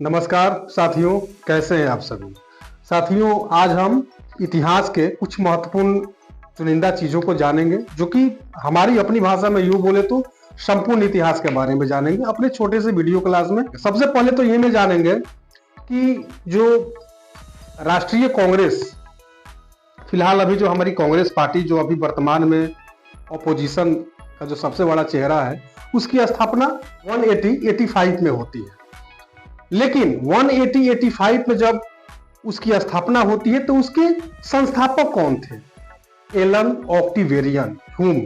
नमस्कार साथियों, कैसे हैं आप सभी। साथियों, आज हम इतिहास के कुछ महत्वपूर्ण चुनिंदा चीजों को जानेंगे, जो कि हमारी अपनी भाषा में यूं बोले तो संपूर्ण इतिहास के बारे में जानेंगे अपने छोटे से वीडियो क्लास में। सबसे पहले तो ये में जानेंगे कि जो राष्ट्रीय कांग्रेस, फिलहाल अभी जो हमारी कांग्रेस पार्टी जो अभी वर्तमान में ऑपोजिशन का जो सबसे बड़ा चेहरा है, उसकी स्थापना 185 में होती है। लेकिन 185 में जब उसकी स्थापना होती है तो उसके संस्थापक कौन थे? Allan Octavian Hume.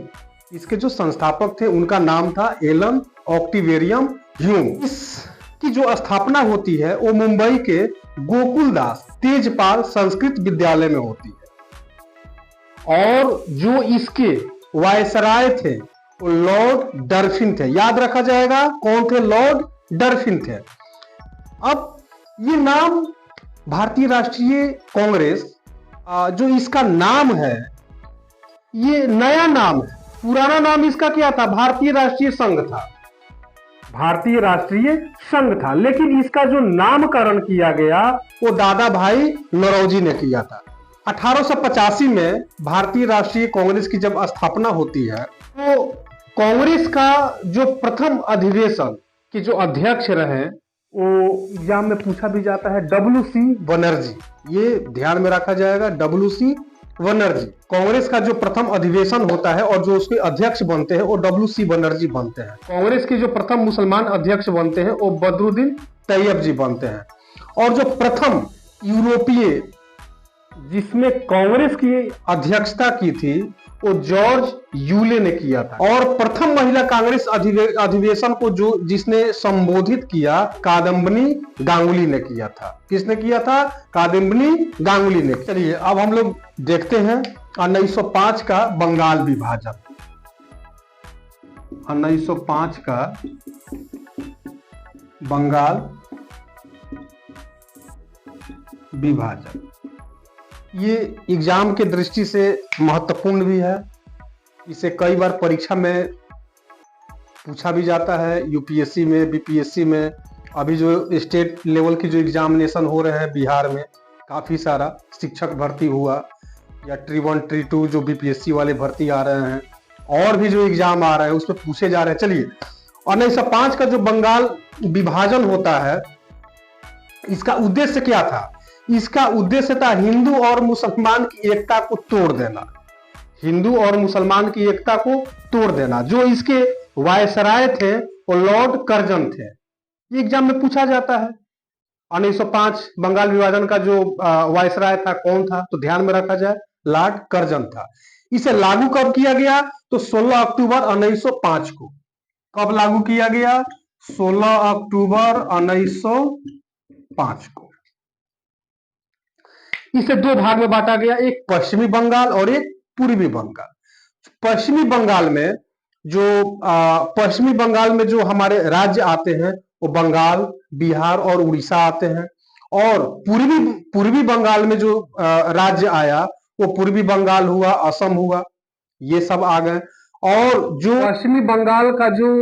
इसके जो संस्थापक थे उनका नाम था एलन ऑक्टिवेरियम ह्यूम। इसकी जो स्थापना होती है वो मुंबई के गोकुलदास तेजपाल संस्कृत विद्यालय में होती है। और जो इसके वायसराय थे वो लॉर्ड डरफिन थे। याद रखा जाएगा कौन थे? लॉर्ड डरफिन थे। अब ये नाम भारतीय राष्ट्रीय कांग्रेस, जो इसका नाम है, ये नया नाम है। पुराना नाम इसका क्या था? भारतीय राष्ट्रीय संघ था। भारतीय राष्ट्रीय संघ था, लेकिन इसका जो नामकरण किया गया वो दादा भाई नौरोजी ने किया था। 1885 में भारतीय राष्ट्रीय कांग्रेस की जब स्थापना होती है तो कांग्रेस का जो प्रथम अधिवेशन के जो अध्यक्ष रहे वो एग्जाम में पूछा भी जाता है WC बनर्जी। ये ध्यान में रखा जाएगा, WC बनर्जी। कांग्रेस का जो प्रथम अधिवेशन होता है और जो उसके अध्यक्ष बनते हैं वो WC बनर्जी बनते हैं। कांग्रेस के जो प्रथम मुसलमान अध्यक्ष बनते हैं वो बदरुद्दीन तैयब जी बनते हैं। और जो प्रथम यूरोपीय जिसमें कांग्रेस की अध्यक्षता की थी वो जॉर्ज यूले ने किया था। और प्रथम महिला कांग्रेस अधिवेशन को जो जिसने संबोधित किया, कादम्बिनी गांगुली ने किया था। किसने किया था? कादम्बिनी गांगुली ने। चलिए अब हम लोग देखते हैं 1905 का बंगाल विभाजन। 1905 का बंगाल विभाजन ये एग्जाम के दृष्टि से महत्वपूर्ण भी है। इसे कई बार परीक्षा में पूछा भी जाता है, यूपीएससी में, बीपीएससी में। अभी जो स्टेट लेवल की जो एग्जामिनेशन हो रहे हैं बिहार में, काफ़ी सारा शिक्षक भर्ती हुआ या ट्री 1 ट्री 2 जो बीपीएससी वाले भर्ती आ रहे हैं, और भी जो एग्जाम आ रहे हैं उस पर पूछे जा रहे हैं। चलिए 1905 का जो बंगाल विभाजन होता है, इसका उद्देश्य क्या था? इसका उद्देश्य था हिंदू और मुसलमान की एकता को तोड़ देना। हिंदू और मुसलमान की एकता को तोड़ देना। जो इसके वायसराय थे वो लॉर्ड कर्जन थे। ये एग्जाम में पूछा जाता है। 1905 बंगाल विभाजन का जो वायसराय था कौन था? तो ध्यान में रखा जाए, लॉर्ड कर्जन था। इसे लागू कब किया गया? तो 16 अक्टूबर 1905 को। कब लागू किया गया? 16 अक्टूबर 1905 को। इसे दो भाग में बांटा गया, एक पश्चिमी बंगाल और एक पूर्वी बंगाल। पश्चिमी बंगाल में जो हमारे राज्य आते हैं वो बंगाल, बिहार और उड़ीसा आते हैं। और पूर्वी बंगाल में जो राज्य आया वो पूर्वी बंगाल हुआ, असम हुआ, ये सब आ गए। और जो पश्चिमी बंगाल का जो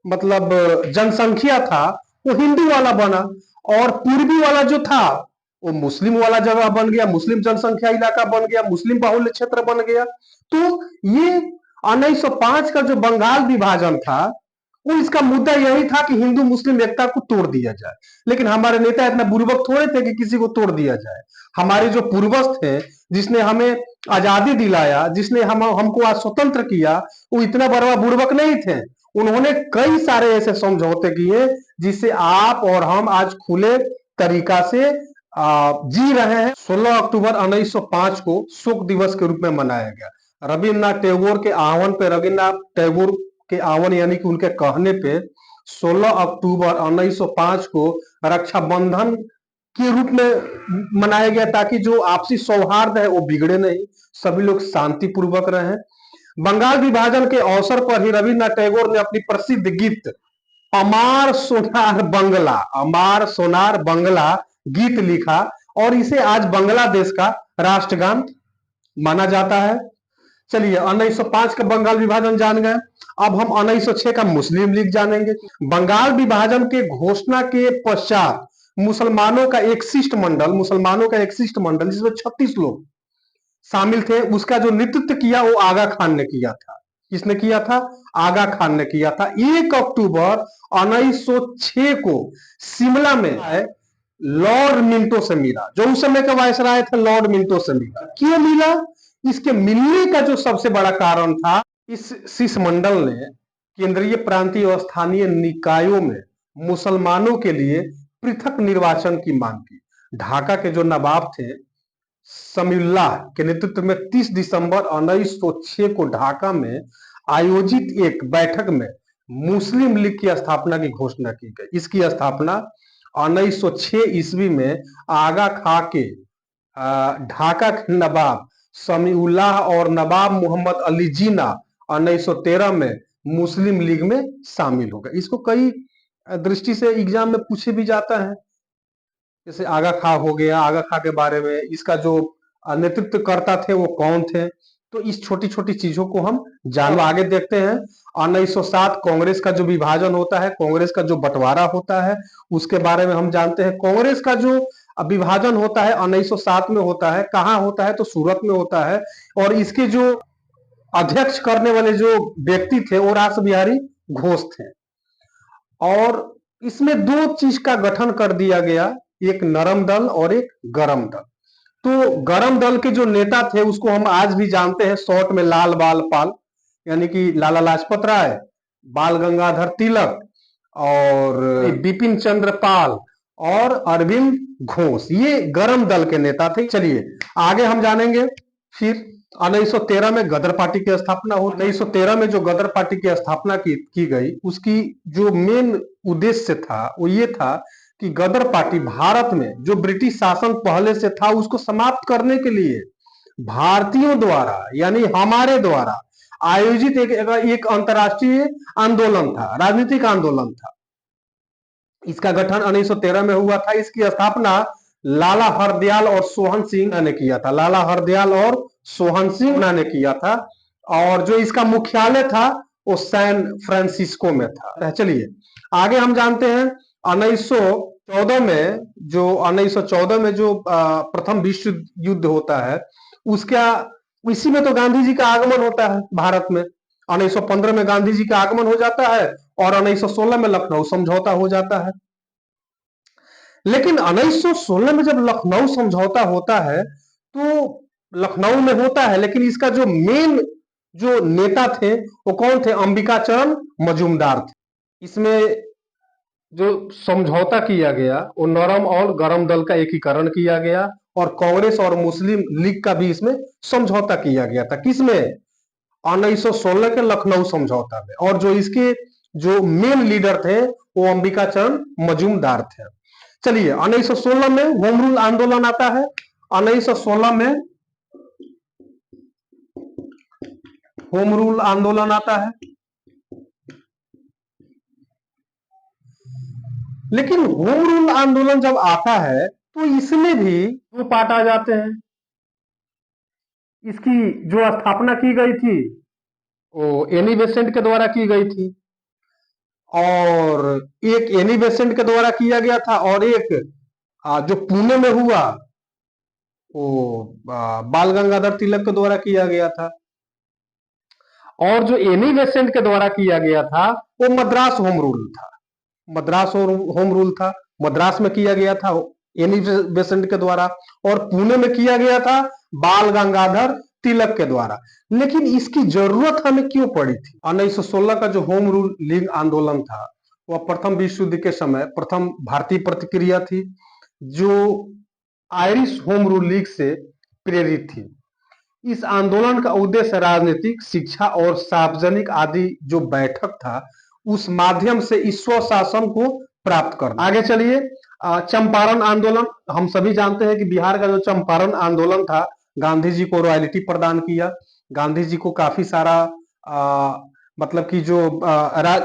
मतलब जनसंख्या था वो हिंदू वाला बना, और पूर्वी वाला जो था वो मुस्लिम वाला जगह बन गया, मुस्लिम जनसंख्या इलाका बन गया, मुस्लिम बाहुल्य क्षेत्र बन गया। तो ये 1905 का जो बंगाल विभाजन था वो इसका मुद्दा यही था कि हिंदू मुस्लिम एकता को तोड़ दिया जाए। लेकिन हमारे नेता इतना बुर्बक थोड़े थे कि किसी को तोड़ दिया जाए। हमारे जो पूर्वज थे, जिसने हमें आजादी दिलाया, जिसने हमको आज स्वतंत्र किया, वो इतना बड़ा बुर्बक नहीं थे। उन्होंने कई सारे ऐसे समझौते किए जिससे आप और हम आज खुले तरीका से जी रहे हैं। 16 अक्टूबर 1905 को शोक दिवस के रूप में मनाया गया। रविन्द्रनाथ टैगोर के आह्वान पे, रविन्द्रनाथ टैगोर के आह्वान यानी कि उनके कहने पे 16 अक्टूबर 1905 को रक्षाबंधन के रूप में मनाया गया, ताकि जो आपसी सौहार्द है वो बिगड़े नहीं, सभी लोग शांतिपूर्वक रहें। बंगाल विभाजन के अवसर पर ही रविन्द्रनाथ टैगोर ने अपनी प्रसिद्ध गीत अमार सोनार बंगला, अमार सोनार बंगला गीत लिखा, और इसे आज बांग्लादेश का राष्ट्रगान माना जाता है। चलिए 1905 का बंगाल विभाजन जान गए। अब हम 1906 का मुस्लिम लीग जानेंगे। बंगाल विभाजन के घोषणा के पश्चात मुसलमानों का एक शिष्टमंडल जिसमें 36 लोग शामिल थे, उसका जो नेतृत्व किया वो आगा खान ने किया था। किसने किया था? आगा खान ने किया था। 1 अक्टूबर 1906 को शिमला में लॉर्ड मिंटो से मिला, जो उस समय का वायसराय थे लॉर्ड मिंटो से मिला। क्यों मिला? इसके मिलने का जो सबसे बड़ा कारण था, इस शिष्टमंडल ने केंद्रीय, प्रांतीय और स्थानीय निकायों में मुसलमानों के लिए पृथक निर्वाचन की मांग की। ढाका के जो नवाब थे समीउल्लाह के नेतृत्व में 30 दिसंबर 1906 को ढाका में आयोजित एक बैठक में मुस्लिम लीग की स्थापना की घोषणा की गई। इसकी स्थापना 1906 ईस्वी में आगा खां के ढाका के नवाब समीउल्लाह और नवाब मोहम्मद अली जिन्ना 1913 में मुस्लिम लीग में शामिल हो गए। इसको कई दृष्टि से एग्जाम में पूछे भी जाता है, जैसे आगा खां हो गया, आगा खां के बारे में, इसका जो नेतृत्व करता थे वो कौन थे। तो इस छोटी छोटी चीजों को हम जान आगे देखते हैं। 1907 कांग्रेस का जो विभाजन होता है, कांग्रेस का जो बंटवारा होता है, उसके बारे में हम जानते हैं। कांग्रेस का जो विभाजन होता है 1907 में होता है। कहाँ होता है? तो सूरत में होता है। और इसके जो अध्यक्ष करने वाले जो व्यक्ति थे वो रास बिहारी घोष थे। और इसमें दो चीज का गठन कर दिया गया, एक नरम दल और एक गरम दल। तो गरम दल के जो नेता थे उसको हम आज भी जानते हैं शॉर्ट में लाल बाल पाल, यानी कि लाला लाजपत राय, बाल गंगाधर तिलक और बिपिन चंद्र पाल और अरविंद घोष, ये गरम दल के नेता थे। चलिए आगे हम जानेंगे। फिर 1913 में गदर पार्टी की स्थापना हो। 1913 में जो गदर पार्टी की स्थापना की गई, उसकी जो मेन उद्देश्य था वो ये था कि गदर पार्टी भारत में जो ब्रिटिश शासन पहले से था उसको समाप्त करने के लिए भारतीयों द्वारा, यानी हमारे द्वारा आयोजित एक अंतर्राष्ट्रीय आंदोलन था, राजनीतिक आंदोलन था। इसका गठन 1913 में हुआ था। इसकी स्थापना लाला हरदयाल और सोहन सिंह ने किया था। लाला हरदयाल और सोहन सिंह ने किया था। और जो इसका मुख्यालय था वो सैन फ्रांसिस्को में था। चलिए आगे हम जानते हैं 1914 में जो प्रथम विश्व युद्ध होता है, उसका इसी में तो गांधी जी का आगमन होता है भारत में। 1915 में गांधी जी का आगमन हो जाता है और 1916 में लखनऊ समझौता हो जाता है। लेकिन 1916 में जब लखनऊ समझौता होता है तो लखनऊ में होता है, लेकिन इसका जो मेन जो नेता थे वो कौन थे? अंबिका चरण मजूमदार थे। इसमें जो समझौता किया गया वो नरम और गरम दल का एकीकरण किया गया और कांग्रेस और मुस्लिम लीग का भी इसमें समझौता किया गया था। किसमें? 1916 के लखनऊ समझौता में। और जो इसके जो मेन लीडर थे वो अंबिका चरण मजूमदार थे। चलिए 1916 में होम रूल आंदोलन आता है। 1916 में होम रूल आंदोलन आता है। लेकिन होम रूल आंदोलन जब आता है तो इसमें भी दो पार्ट आ जाते हैं। इसकी जो स्थापना की गई थी वो एनी बेसेंट के द्वारा की गई थी, और एक एनी बेसेंट के द्वारा किया गया था, और एक जो पुणे में हुआ वो बाल गंगाधर तिलक के द्वारा किया गया था। और जो एनी बेसेंट के द्वारा किया गया था वो मद्रास होम रूल था। मद्रास होम रूल था, मद्रास में किया गया था एनी बेसेंट के द्वारा, और पुणे में किया गया था बाल गंगाधर तिलक के द्वारा। लेकिन इसकी जरूरत हमें क्यों पड़ी थी? 1916 का जो होम रूल लीग आंदोलन था वह प्रथम विश्व युद्ध के समय प्रथम भारतीय प्रतिक्रिया थी, जो आयरिश होम रूल लीग से प्रेरित थी। इस आंदोलन का उद्देश्य राजनीतिक, शिक्षा और सार्वजनिक आदि जो बैठक था उस माध्यम से ईश्वर शासन को प्राप्त करना। आगे चलिए, चंपारण आंदोलन। हम सभी जानते हैं कि बिहार का जो चंपारण आंदोलन था, गांधी जी को रॉयल्टी प्रदान किया। गांधी जी को काफी सारा मतलब कि जो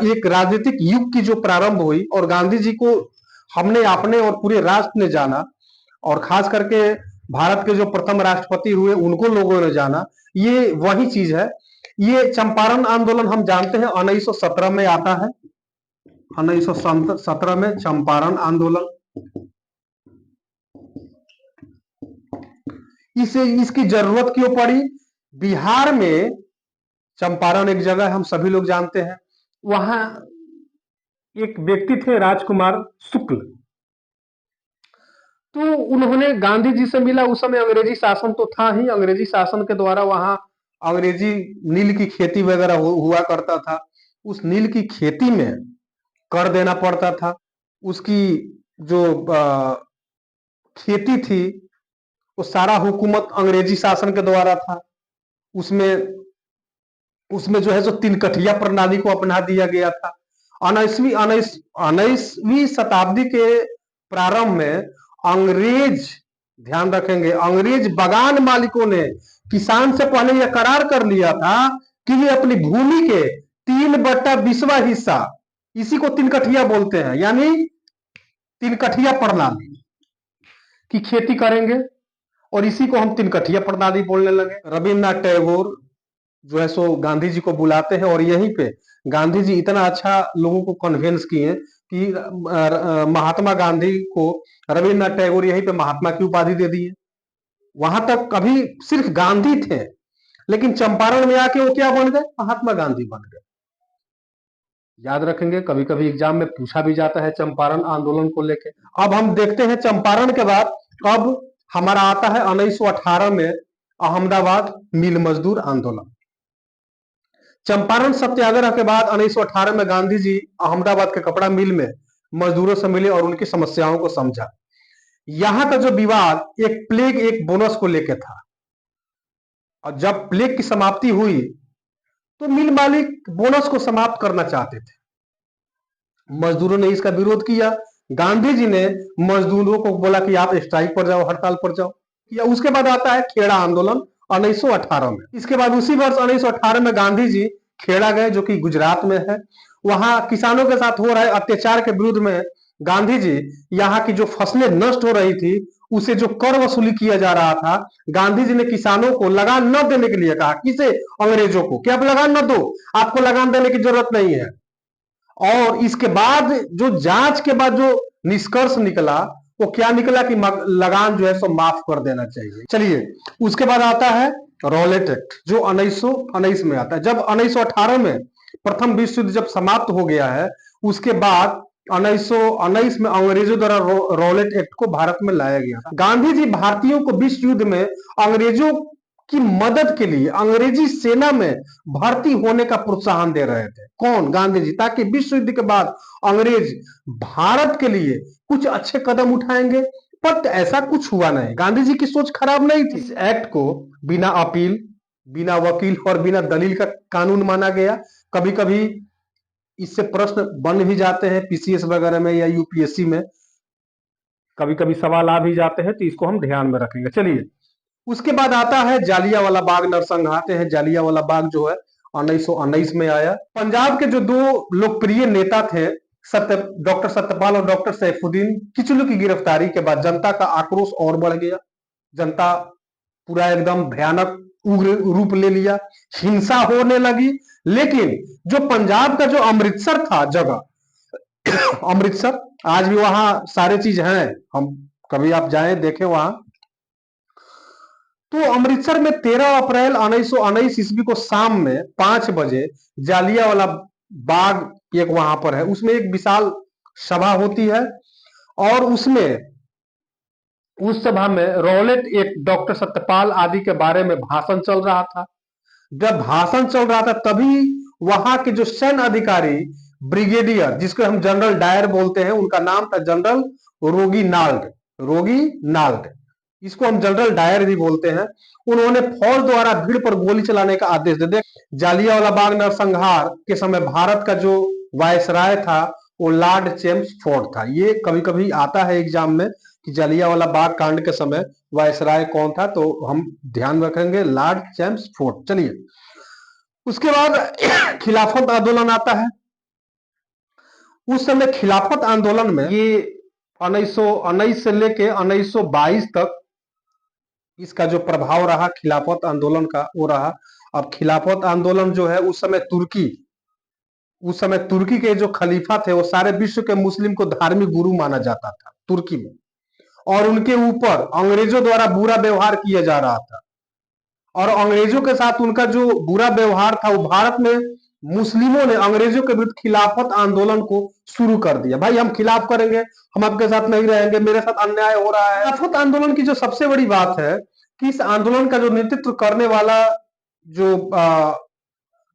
एक राजनीतिक युग की जो प्रारंभ हुई, और गांधी जी को हमने अपने और पूरे राष्ट्र ने जाना, और खास करके भारत के जो प्रथम राष्ट्रपति हुए उनको लोगों ने जाना, ये वही चीज है। ये चंपारण आंदोलन हम जानते हैं 1917 में आता है। 1917 में चंपारण आंदोलन, इसे इसकी जरूरत क्यों पड़ी? बिहार में चंपारण एक जगह हम सभी लोग जानते हैं, वहां एक व्यक्ति थे राजकुमार शुक्ल, तो उन्होंने गांधी जी से मिला। उस समय अंग्रेजी शासन तो था ही, अंग्रेजी शासन के द्वारा वहां अंग्रेजी नील की खेती वगैरह हुआ करता था। उस नील की खेती में कर देना पड़ता था। उसकी जो खेती थी वो सारा हुकूमत अंग्रेजी शासन के द्वारा था। उसमें उसमें जो है जो तीन कठिया प्रणाली को अपना दिया गया था। 19वीं शताब्दी के प्रारंभ में अंग्रेज, ध्यान रखेंगे, अंग्रेज बगान मालिकों ने किसान से पहले यह करार कर लिया था कि वे अपनी भूमि के 3/20 हिस्सा, इसी को तीन कठिया बोलते हैं, यानी तीन कठिया प्रणाली की खेती करेंगे, और इसी को हम तीन कठिया प्रणाली बोलने लगे। रविन्द्रनाथ टैगोर जो है सो गांधी जी को बुलाते हैं, और यहीं पे गांधी जी इतना अच्छा लोगों को कन्विंस किए कि महात्मा गांधी को रविन्द्रनाथ टैगोर यहीं पे महात्मा की उपाधि दे दिए। वहां तक कभी सिर्फ गांधी थे, लेकिन चंपारण में आके वो क्या बन गए? महात्मा गांधी बन गए। याद रखेंगे, कभी कभी एग्जाम में पूछा भी जाता है चंपारण आंदोलन को लेके। अब हम देखते हैं चंपारण के बाद अब हमारा आता है 1918 में अहमदाबाद मिल मजदूर आंदोलन। चंपारण सत्याग्रह के बाद 1918 में गांधी जी अहमदाबाद के कपड़ा मिल में मजदूरों से मिले और उनकी समस्याओं को समझा। यहां का जो विवाद एक प्लेग एक बोनस को लेकर था, और जब प्लेग की समाप्ति हुई तो मिल मालिक बोनस को समाप्त करना चाहते थे। मजदूरों ने इसका विरोध किया। गांधी जी ने मजदूरों को बोला कि आप स्ट्राइक पर जाओ, हड़ताल पर जाओ। या उसके बाद आता है खेड़ा आंदोलन 1918 में। इसके बाद उसी वर्ष 1918 में गांधी जी खेड़ा गए, जो कि गुजरात में है। वहां किसानों के साथ हो रहे अत्याचार के विरुद्ध में गांधी जी, यहाँ की जो फसलें नष्ट हो रही थी उसे जो कर वसूली किया जा रहा था, गांधी जी ने किसानों को लगान न देने के लिए कहा। किसे? अंग्रेजों को, कि आप लगान न दो, आपको लगान देने की जरूरत नहीं है। और इसके बाद जो जांच के बाद जो निष्कर्ष निकला वो क्या निकला कि लगान जो है सो माफ कर देना चाहिए। चलिए, उसके बाद आता है रॉलेट एक्ट, जो 1919 में आता है। जब 1918 में प्रथम विश्व युद्ध जब समाप्त हो गया है, उसके बाद 1919 में अंग्रेजों द्वारा रॉलेट एक्ट को भारत में लाया गया। गांधी जी भारतीयों को विश्व युद्ध में अंग्रेजों की मदद के लिए अंग्रेजी सेना में भर्ती होने का प्रोत्साहन दे रहे थे। कौन? गांधी जी, ताकि विश्व युद्ध के बाद अंग्रेज भारत के लिए कुछ अच्छे कदम उठाएंगे। पर ऐसा कुछ हुआ नहीं। गांधी जी की सोच खराब नहीं थी। इस एक्ट को बिना अपील, बिना वकील और बिना दलील का कानून माना गया। कभी कभी इससे प्रश्न बन भी जाते हैं पीसीएस वगैरह में या यूपीएससी में, कभी कभी सवाल आ भी जाते हैं, तो इसको हम ध्यान में रखेंगे। चलिए, उसके बाद आता है जालियांवाला बाग नरसंहार। आते हैं जालियांवाला बाग जो है 1919 में आया। पंजाब के जो दो लोकप्रिय नेता थे, डॉक्टर सत्यपाल और डॉक्टर सैफुद्दीन किचलू की गिरफ्तारी के बाद जनता का आक्रोश और बढ़ गया। जनता पूरा एकदम भयानक उग्र रूप ले लिया, हिंसा होने लगी। लेकिन जो पंजाब का जो अमृतसर था जगह, अमृतसर आज भी वहां सारे चीज हैं, हम कभी आप जाएं देखें वहां। तो अमृतसर में 13 अप्रैल 1919 ईस्वी को शाम में 5 बजे जालियांवाला बाग एक वहां पर है, उसमें एक विशाल सभा होती है। और उसमें उस सभा में रॉलेट एक्ट, डॉक्टर सत्यपाल आदि के बारे में भाषण चल रहा था। जब भाषण चल रहा था तभी वहां के जो सैन्य अधिकारी ब्रिगेडियर, जिसको हम जनरल डायर बोलते हैं, उनका नाम था जनरल रोगी नाल्ड। रोगी नाल्ड, इसको हम जनरल डायर भी बोलते हैं। उन्होंने फौज द्वारा भीड़ पर गोली चलाने का आदेश दे दिया। जालियांवाला बाग नरसंहार के समय भारत का जो वायसराय था वो लॉर्ड चेम्सफोर्ड था। ये कभी कभी आता है एग्जाम में कि जालियांवाला बाग कांड के समय वायसराय कौन था, तो हम ध्यान रखेंगे लॉर्ड चेम्सफोर्ड। चलिए, उसके बाद खिलाफत आंदोलन आता है। उस समय खिलाफत आंदोलन में ये 1919 से लेके 1922 तक इसका जो प्रभाव रहा खिलाफत आंदोलन का वो रहा। अब खिलाफत आंदोलन जो है उस समय तुर्की के जो खलीफा थे वो सारे विश्व के मुस्लिम को धार्मिक गुरु माना जाता था तुर्की में, और उनके ऊपर अंग्रेजों द्वारा बुरा व्यवहार किया जा रहा था। और अंग्रेजों के साथ उनका जो बुरा व्यवहार था वो भारत में मुस्लिमों ने अंग्रेजों के विरुद्ध खिलाफत आंदोलन को शुरू कर दिया। भाई हम खिलाफ करेंगे, हम आपके साथ नहीं रहेंगे, मेरे साथ अन्याय हो रहा है। खिलाफत आंदोलन की जो सबसे बड़ी बात है कि इस आंदोलन का जो नेतृत्व करने वाला जो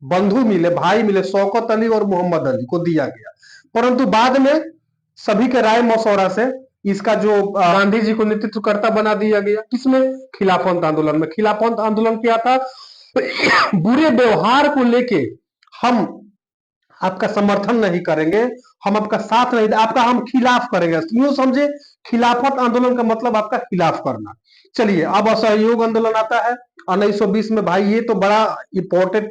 बंधु मिले, भाई मिले, शौकत अली और मोहम्मद अली को दिया गया। परंतु बाद में सभी के राय मशवरा से इसका जो गांधी जी को नेतृत्वकर्ता बना दिया गया। किसमें? खिलाफत आंदोलन में। खिलाफत आंदोलन क्या था? बुरे व्यवहार को लेके हम आपका समर्थन नहीं करेंगे, हम आपका साथ नहीं, आपका हम खिलाफ करेंगे। यूं समझे, खिलाफत आंदोलन का मतलब आपका खिलाफ करना। चलिए अब असहयोग आंदोलन आता है 1920 में। भाई ये तो बड़ा इंपॉर्टेंट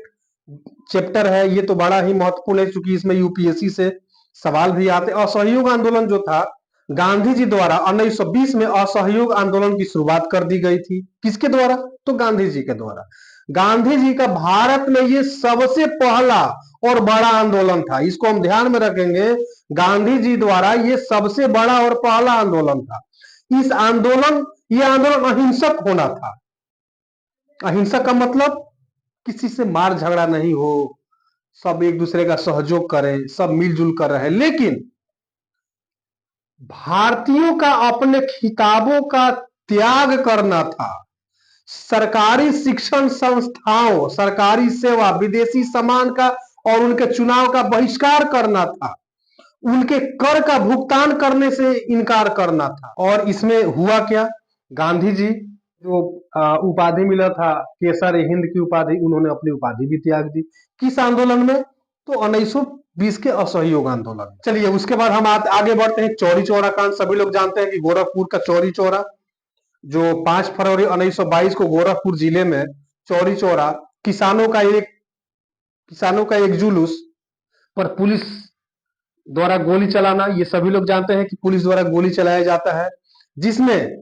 चैप्टर है, ये तो बड़ा ही महत्वपूर्ण है, क्योंकि इसमें यूपीएससी से सवाल भी आते। असहयोग आंदोलन जो था, गांधी जी द्वारा 1920 में असहयोग आंदोलन की शुरुआत कर दी गई थी। किसके द्वारा? तो गांधी जी के द्वारा। गांधी जी का भारत में ये सबसे पहला और बड़ा आंदोलन था, इसको हम ध्यान में रखेंगे। गांधी जी द्वारा ये सबसे बड़ा और पहला आंदोलन था। ये आंदोलन अहिंसक होना था। अहिंसक का मतलब किसी से मार झगड़ा नहीं हो, सब एक दूसरे का सहयोग करें, सब मिलजुल कर रहे। लेकिन भारतीयों का अपने खिताबों का त्याग करना था। सरकारी शिक्षण संस्थाओं, सरकारी सेवा, विदेशी सामान का और उनके चुनाव का बहिष्कार करना था। उनके कर का भुगतान करने से इनकार करना था। और इसमें हुआ क्या? गांधी जी जो उपाधि मिला था केसर हिंद की उपाधि, उन्होंने अपनी उपाधि भी त्याग दी। किस आंदोलन में? तो 1920 के असहयोग आंदोलन। चलिए उसके बाद हम आगे बढ़ते हैं। चौरी चौरा कांड सभी लोग जानते हैं कि गोरखपुर का चौरी चौरा जो 5 फरवरी 1922 को गोरखपुर जिले में चौरी चौरा किसानों का एक जुलूस पर पुलिस द्वारा गोली चलाना, ये सभी लोग जानते हैं कि पुलिस द्वारा गोली चलाया जाता है, जिसमें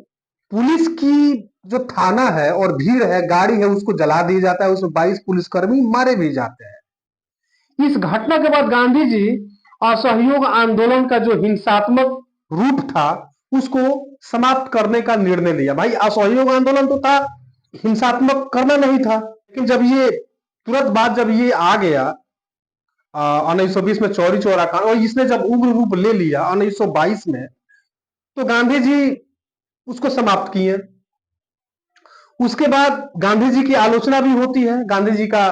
पुलिस की जो थाना है और भीड़ है, गाड़ी है, उसको जला दिया जाता है। उसमें 22 पुलिसकर्मी मारे भी जाते हैं। इस घटना के बाद गांधी जी असहयोग आंदोलन का जो हिंसात्मक रूप था उसको समाप्त करने का निर्णय लिया। भाई असहयोग आंदोलन तो था, हिंसात्मक करना नहीं था। लेकिन जब ये तुरंत बाद जब ये आ गया 1920 में चौरी चौरा कांड, और इसने जब उग्र रूप ले लिया 1922 में, तो गांधी जी उसको समाप्त किए। उसके बाद गांधी जी की आलोचना भी होती है। गांधी जी का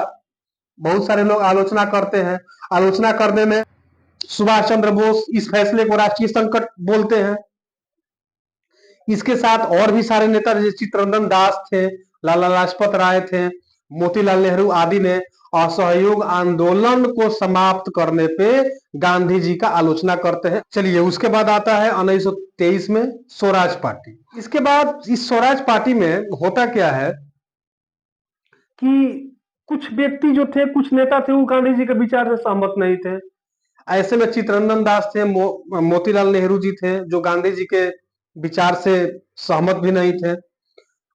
बहुत सारे लोग आलोचना करते हैं। आलोचना करने में सुभाष चंद्र बोस इस फैसले को राष्ट्रीय संकट बोलते हैं। इसके साथ और भी सारे नेता जैसे चित्तरंजन दास थे, लाला लाजपत राय थे, मोतीलाल नेहरू आदि ने असहयोग आंदोलन को समाप्त करने पे गांधी जी का आलोचना करते हैं। चलिए उसके बाद आता है 1923 में स्वराज पार्टी। इसके बाद इस स्वराज पार्टी में होता क्या है कि कुछ व्यक्ति जो थे, कुछ नेता थे, वो गांधी जी के विचार से सहमत नहीं थे। ऐसे में चित्तरंजन दास थे, मोतीलाल नेहरू जी थे, जो गांधी जी के विचार से सहमत भी नहीं थे,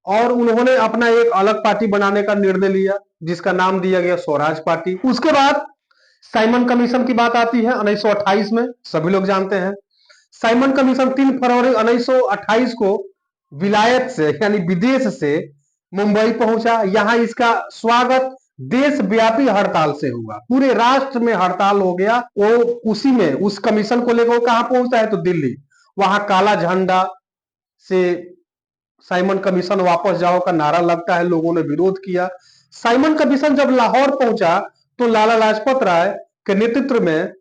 और उन्होंने अपना एक अलग पार्टी बनाने का निर्णय लिया, जिसका नाम दिया गया स्वराज पार्टी। उसके बाद साइमन कमीशन की बात आती है 1928 में, सभी लोग जानते हैं। साइमन कमीशन 3 फरवरी 1928 को विलायत से यानी विदेश से मुंबई पहुंचा। यहां इसका स्वागत देशव्यापी हड़ताल से हुआ, पूरे राष्ट्र में हड़ताल हो गया। वो उसी में उस कमीशन को लेकर कहां पहुंचता है? तो दिल्ली। वहां काला झंडा से साइमन कमीशन वापस जाओ का नारा लगता है, लोगों ने विरोध किया। साइमन कमीशन जब लाहौर पहुंचा तो लाला लाजपत राय के नेतृत्व में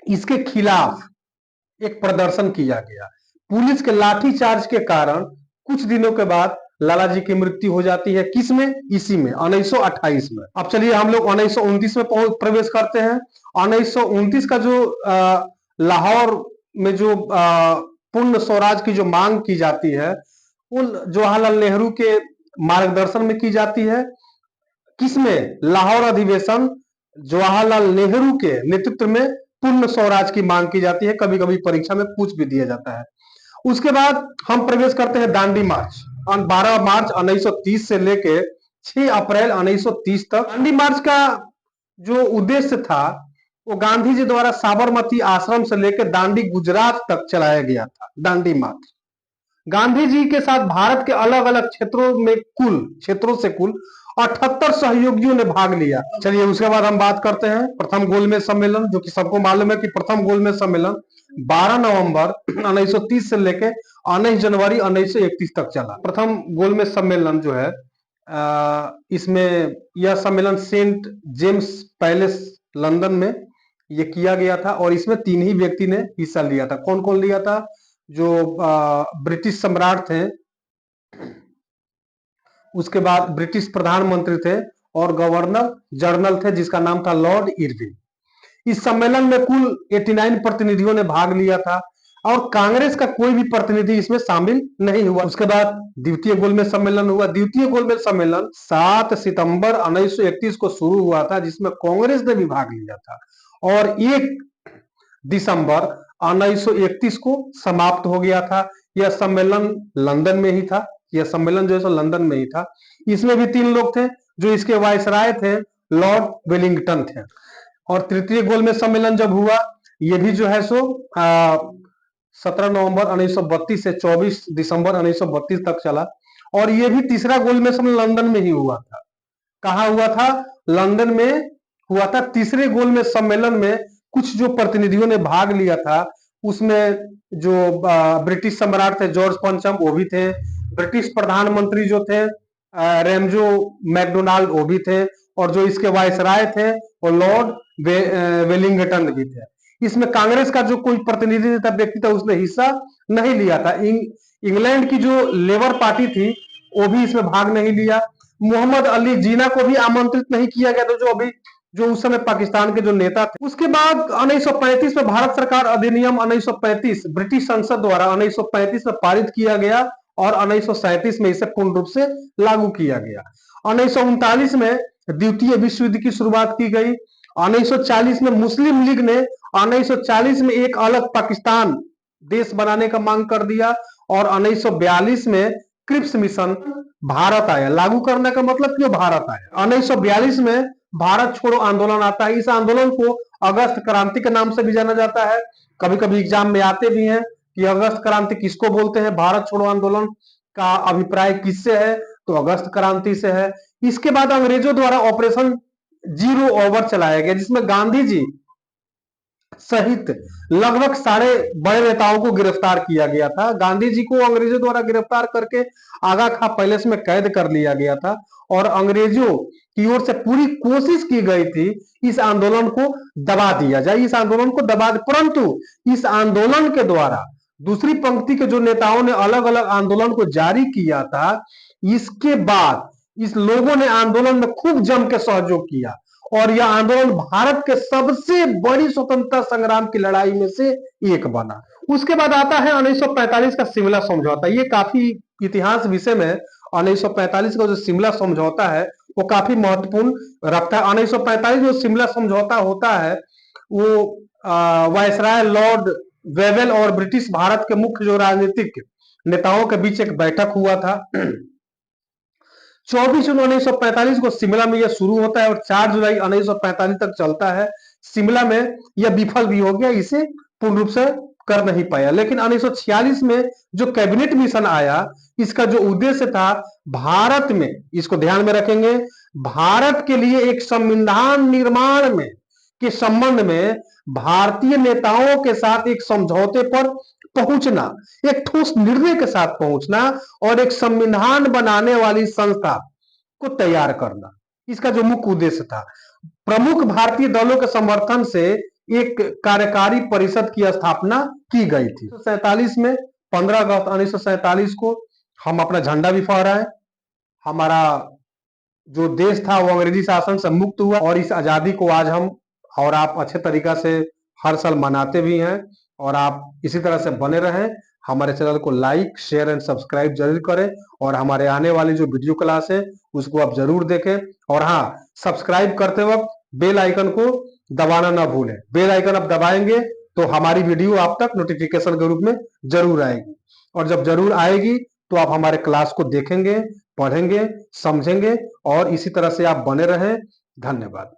इसके खिलाफ एक प्रदर्शन किया गया। पुलिस के लाठीचार्ज के कारण कुछ दिनों के बाद लाला जी की मृत्यु हो जाती है। किसमें? इसी में 1928 में। अब चलिए हम लोग 1929 में प्रवेश करते हैं। 1929 का जो लाहौर में जो पूर्ण स्वराज की जो मांग की जाती है, वो जवाहरलाल नेहरू के मार्गदर्शन में की जाती है। किसमें? लाहौर अधिवेशन जवाहरलाल नेहरू के नेतृत्व में पूर्ण स्वराज की मांग की जाती है। कभी कभी परीक्षा में पूछ भी दिया जाता है। उसके बाद हम प्रवेश करते हैं दांडी मार्च। 12 मार्च 1930 से लेके 6 अप्रैल 1930 तक। दांडी मार्च का जो उद्देश्य था वो गांधी जी द्वारा साबरमती आश्रम से लेकर दांडी गुजरात तक चलाया गया था। दांडी मार्च गांधी जी के साथ भारत के अलग अलग क्षेत्रों से कुल 78 सहयोगियों ने भाग लिया। चलिए उसके बाद हम बात करते हैं प्रथम गोलमेज सम्मेलन, जो कि सबको मालूम है कि प्रथम गोलमेज सम्मेलन 12 नवंबर 1930 से लेकर 19 जनवरी 1931 तक चला। प्रथम गोलमेज सम्मेलन जो है इसमें यह सम्मेलन सेंट जेम्स पैलेस लंदन में ये किया गया था और इसमें 3 ही व्यक्ति ने हिस्सा लिया था। कौन कौन लिया था? जो ब्रिटिश सम्राट थे, उसके बाद ब्रिटिश प्रधानमंत्री थे और गवर्नर जनरल थे जिसका नाम था लॉर्ड इरविन। इस सम्मेलन में कुल 89 प्रतिनिधियों ने भाग लिया था और कांग्रेस का कोई भी प्रतिनिधि इसमें शामिल नहीं हुआ। उसके बाद द्वितीय गोलमेज सम्मेलन हुआ। द्वितीय गोलमेज सम्मेलन 7 सितंबर 1931 को शुरू हुआ था जिसमें कांग्रेस ने भी भाग लिया था और 1 दिसंबर 1931 को समाप्त हो गया था। यह सम्मेलन लंदन में ही था। यह सम्मेलन जो है सो लंदन में ही था। इसमें भी 3 लोग थे जो इसके वायसराय थे, लॉर्ड वेलिंगटन थे। और तृतीय गोलमेज सम्मेलन जब हुआ, यह भी जो है सो 17 नवंबर 1932 से 24 दिसंबर 1932 तक चला और यह भी तीसरा गोलमेज सम्मेलन लंदन में ही हुआ था। कहा हुआ था? लंदन में हुआ था। तीसरे गोलमेज सम्मेलन में कुछ जो प्रतिनिधियों ने भाग लिया था उसमें जो ब्रिटिश सम्राट थे जॉर्ज पंचम वो भी थे, ब्रिटिश प्रधानमंत्री जो थे रेमजो मैकडोनाल्ड वो भी थे और जो इसके वायसराय थे वो लॉर्ड वेलिंगटन भी थे। इसमें कांग्रेस का जो कोई प्रतिनिधि था, व्यक्ति था, उसने हिस्सा नहीं लिया था। इंग्लैंड की जो लेबर पार्टी थी वो भी इसमें भाग नहीं लिया। मोहम्मद अली जीना को भी आमंत्रित नहीं किया गया था, जो उस समय पाकिस्तान के जो नेता थे। उसके बाद 1935 में भारत सरकार अधिनियम 1935 ब्रिटिश संसद द्वारा 1935 में पारित किया गया और 1937 में इसे पूर्ण रूप से लागू किया गया। 1939 में द्वितीय विश्व युद्ध की शुरुआत की गई। 1940 में मुस्लिम लीग ने 1940 में एक अलग पाकिस्तान देश बनाने का मांग कर दिया और 1942 में क्रिप्स मिशन भारत आया। लागू करने का मतलब क्यों भारत आया? 1942 में भारत छोड़ो आंदोलन आता है। इस आंदोलन को अगस्त क्रांति के नाम से भी जाना जाता है। कभी कभी एग्जाम में आते भी हैं कि अगस्त क्रांति किसको बोलते हैं। भारत छोड़ो आंदोलन का अभिप्राय किससे है? तो अगस्त क्रांति से है। इसके बाद अंग्रेजों द्वारा ऑपरेशन जीरो ओवर चलाया गया जिसमें गांधी जी सहित लगभग सारे बड़े नेताओं को गिरफ्तार किया गया था। गांधी जी को अंग्रेजों द्वारा गिरफ्तार करके आगा खां पैलेस में कैद कर लिया गया था और अंग्रेजों की ओर से पूरी कोशिश की गई थी इस आंदोलन को दबा दिया जाए, इस आंदोलन को दबा, परंतु इस आंदोलन के द्वारा दूसरी पंक्ति के जो नेताओं ने अलग अलग आंदोलन को जारी किया था, इसके बाद इस लोगों ने आंदोलन में खूब जम के सहयोग किया और यह आंदोलन भारत के सबसे बड़ी स्वतंत्रता संग्राम की लड़ाई में से एक बना। उसके बाद आता है 1945 का शिमला समझौता। ये काफी इतिहास विषय में 1945 का जो शिमला समझौता है वो काफी महत्वपूर्ण रखता है। 1945 में शिमला समझौता होता है वो वायसराय लॉर्ड वेवेल और ब्रिटिश भारत के मुख्य जो राजनीतिक नेताओं के बीच एक बैठक हुआ था। 24 जून 1945 को शिमला में यह शुरू होता है और 4 जुलाई 1945 तक चलता है। शिमला में यह विफल भी हो गया, इसे पूर्ण रूप से कर नहीं पाया। लेकिन 1946 में जो कैबिनेट मिशन आया, इसका जो उद्देश्य था भारत में, इसको ध्यान में रखेंगे, भारत के लिए एक संविधान निर्माण में के संबंध में भारतीय नेताओं के साथ एक समझौते पर पहुंचना, एक ठोस निर्णय के साथ पहुंचना और एक संविधान बनाने वाली संस्था को तैयार करना, इसका जो मुख्य उद्देश्य था। प्रमुख भारतीय दलों के समर्थन से एक कार्यकारी परिषद की स्थापना की गई थी। 1947 में 15 अगस्त 1947 को हम अपना झंडा भी फहराए। हमारा जो देश था वो अंग्रेजी शासन से मुक्त हुआ और इस आजादी को आज हम और आप अच्छे तरीका से हर साल मनाते भी हैं और आप इसी तरह से बने रहें। हमारे चैनल को लाइक, शेयर एंड सब्सक्राइब जरूर करें और हमारे आने वाली जो वीडियो क्लास है उसको आप जरूर देखें। और हाँ, सब्सक्राइब करते वक्त बेल आइकन को दबाना ना भूलें। बेल आइकन आप दबाएंगे तो हमारी वीडियो आप तक नोटिफिकेशन के रूप में जरूर आएगी और जब जरूर आएगी तो आप हमारे क्लास को देखेंगे, पढ़ेंगे, समझेंगे और इसी तरह से आप बने रहें। धन्यवाद।